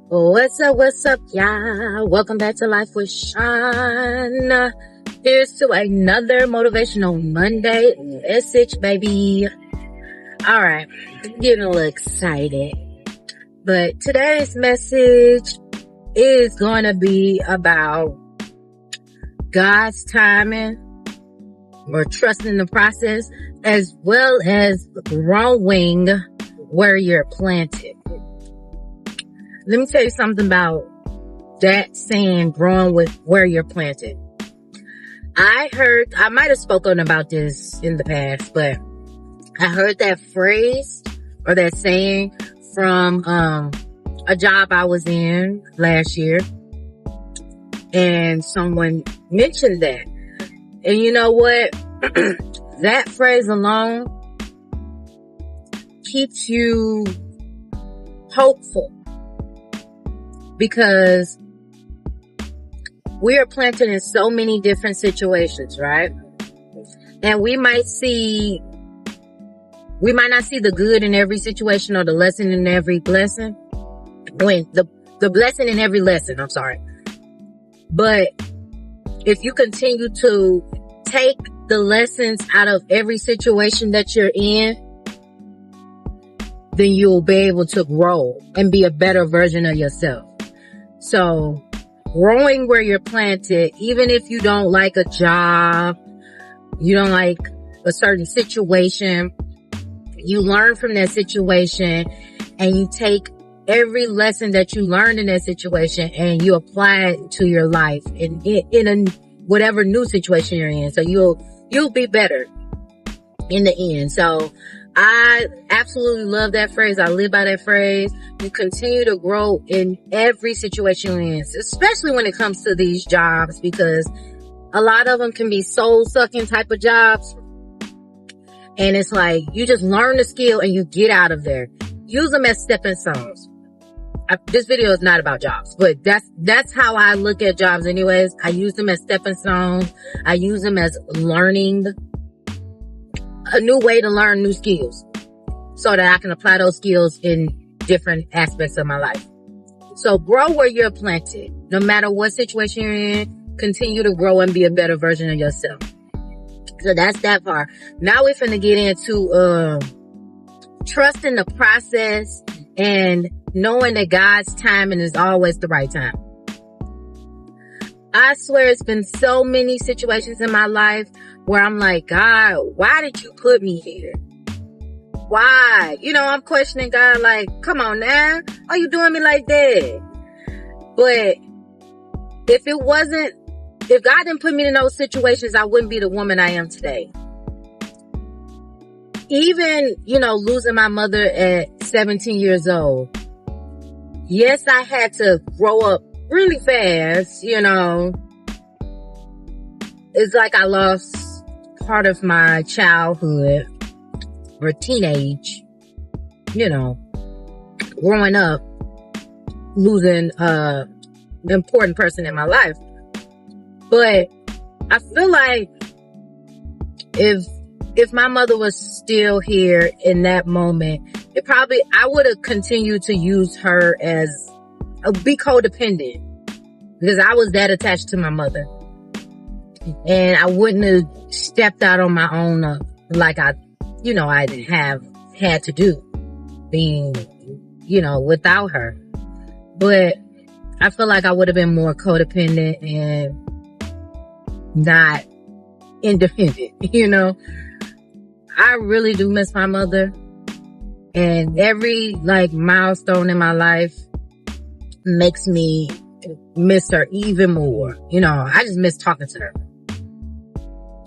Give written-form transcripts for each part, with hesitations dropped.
What's up, y'all? Welcome back to Life with Shaun. Here's to another Motivational Monday. SH, baby. Alright, getting a little excited. But today's message is going to be about God's timing or trusting the process, as well as growing where you're planted. Let me tell you something about that saying, growing with where you're planted. I might have spoken about this in the past, but I heard that phrase or that saying from a job I was in last year. And someone mentioned that. And you know what? That phrase alone keeps you hopeful. Because we are planted in so many different situations, right? And we might not see the good in every situation or the lesson in every blessing. The blessing in every lesson, I'm sorry. But if you continue to take the lessons out of every situation that you're in, then you'll be able to grow and be a better version of yourself. So, growing where you're planted, even if you don't like a job, you don't like a certain situation, you learn from that situation and you take every lesson that you learned in that situation and you apply it to your life in whatever new situation you're in. So you'll be better in the end. So I absolutely love that phrase. I live by that phrase. You continue to grow in every situation you're in, especially when it comes to these jobs, because a lot of them can be soul-sucking type of jobs. And it's like, you just learn the skill and you get out of there. Use them as stepping stones. This video is not about jobs, but that's how I look at jobs anyways. I use them as stepping stones. I use them as learning, a new way to learn new skills so that I can apply those skills in different aspects of my life. So grow where you're planted. No matter what situation you're in, continue to grow and be a better version of yourself. So that's that part. Now we're finna get into trusting the process and knowing that God's timing is always the right time. I swear it's been so many situations in my life where I'm like, God, why did you put me here? Why? I'm questioning God like, come on now. Why you doing me like that? But if God didn't put me in those situations, I wouldn't be the woman I am today. Even, losing my mother at 17 years old. Yes, I had to grow up really fast, It's like I lost part of my childhood or teenage, growing up, losing an important person in my life. But I feel like if my mother was still here in that moment, I would have continued to use her as be codependent, because I was that attached to my mother. And I wouldn't have stepped out on my own like I didn't have had to do, being, without her. But I feel like I would have been more codependent and not independent, I really do miss my mother. And every milestone in my life makes me miss her even more. I just miss talking to her.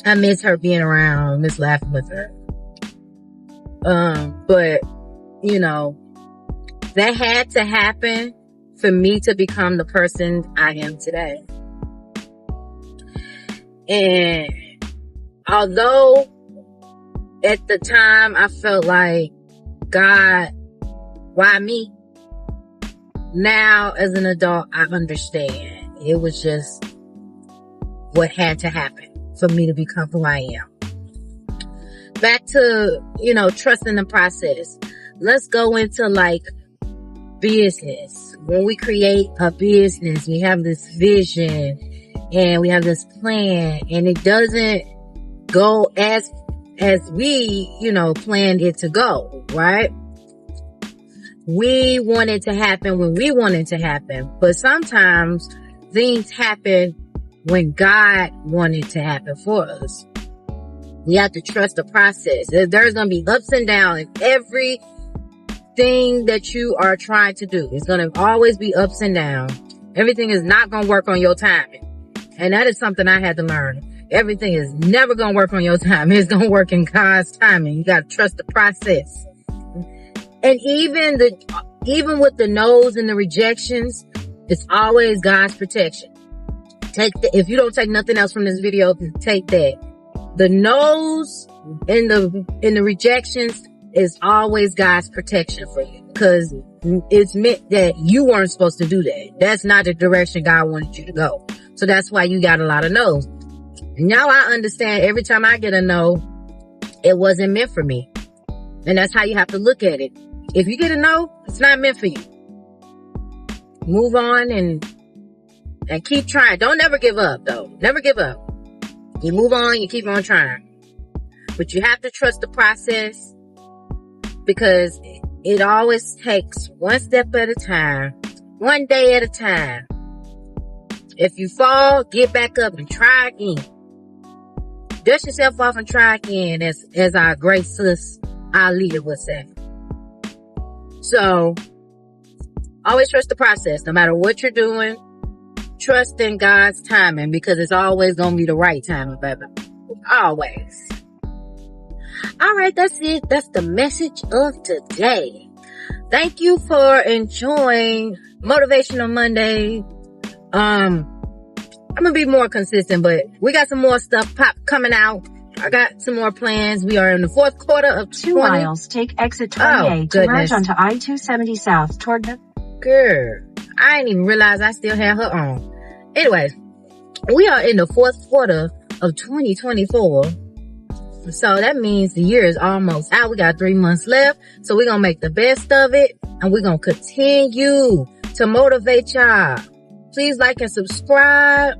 I miss her being around, miss laughing with her. But, that had to happen for me to become the person I am today. And although at the time I felt like, God, why me? Now, as an adult, I understand. It was just what had to happen for me to become who I am. Back to, trusting the process. Let's go into business. When we create a business, we have this vision and we have this plan, and it doesn't go as we, planned it to go, right? We want it to happen when we want it to happen. But sometimes things happen when God wanted it to happen for us. We have to trust the process. There's going to be ups and downs in everything that you are trying to do. It's going to always be ups and downs. Everything is not going to work on your timing. And that is something I had to learn. Everything is never going to work on your time. It's going to work in God's timing. You got to trust the process. And even with the no's and the rejections, it's always God's protection. If you don't take nothing else from this video, take that. The no's and the rejections is always God's protection for you, because it's meant that you weren't supposed to do that. That's not the direction God wanted you to go. So that's why you got a lot of no's. And now I understand every time I get a no, it wasn't meant for me. And that's how you have to look at it. If you get a no, it's not meant for you. Move on and keep trying. Don't never give up, though. Never give up. You move on, you keep on trying. But you have to trust the process, because it always takes one step at a time, one day at a time. If you fall, get back up and try again. Dust yourself off and try again, as our great sis, our leader would say. So, always trust the process. No matter what you're doing, trust in God's timing, because it's always going to be the right timing, baby. Always. All right, that's it. That's the message of today. Thank you for enjoying Motivational Monday. I'm going to be more consistent, but we got some more stuff coming out. I got some more plans. We are in the fourth quarter of 2 miles. Take exit 28 to merge onto I-270 south toward the... Girl, I didn't even realize I still had her on. Anyways, we are in the fourth quarter of 2024. So that means the year is almost out. We got 3 months left. So we're going to make the best of it. And we're going to continue to motivate y'all. Please like and subscribe.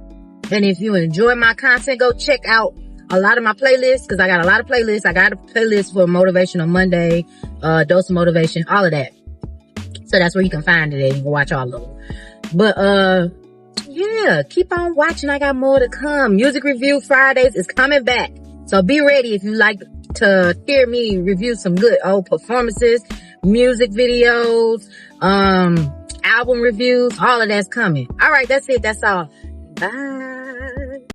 And if you enjoy my content, go check out a lot of my playlists, because I got a lot of playlists. I got a playlist for Motivational Monday, Dose of Motivation, all of that. So that's where you can find it, and you can watch all of them. But, yeah, keep on watching. I got more to come. Music Review Fridays is coming back. So be ready if you like to hear me review some good old performances, music videos, album reviews, all of that's coming. All right, that's it. That's all. Bye.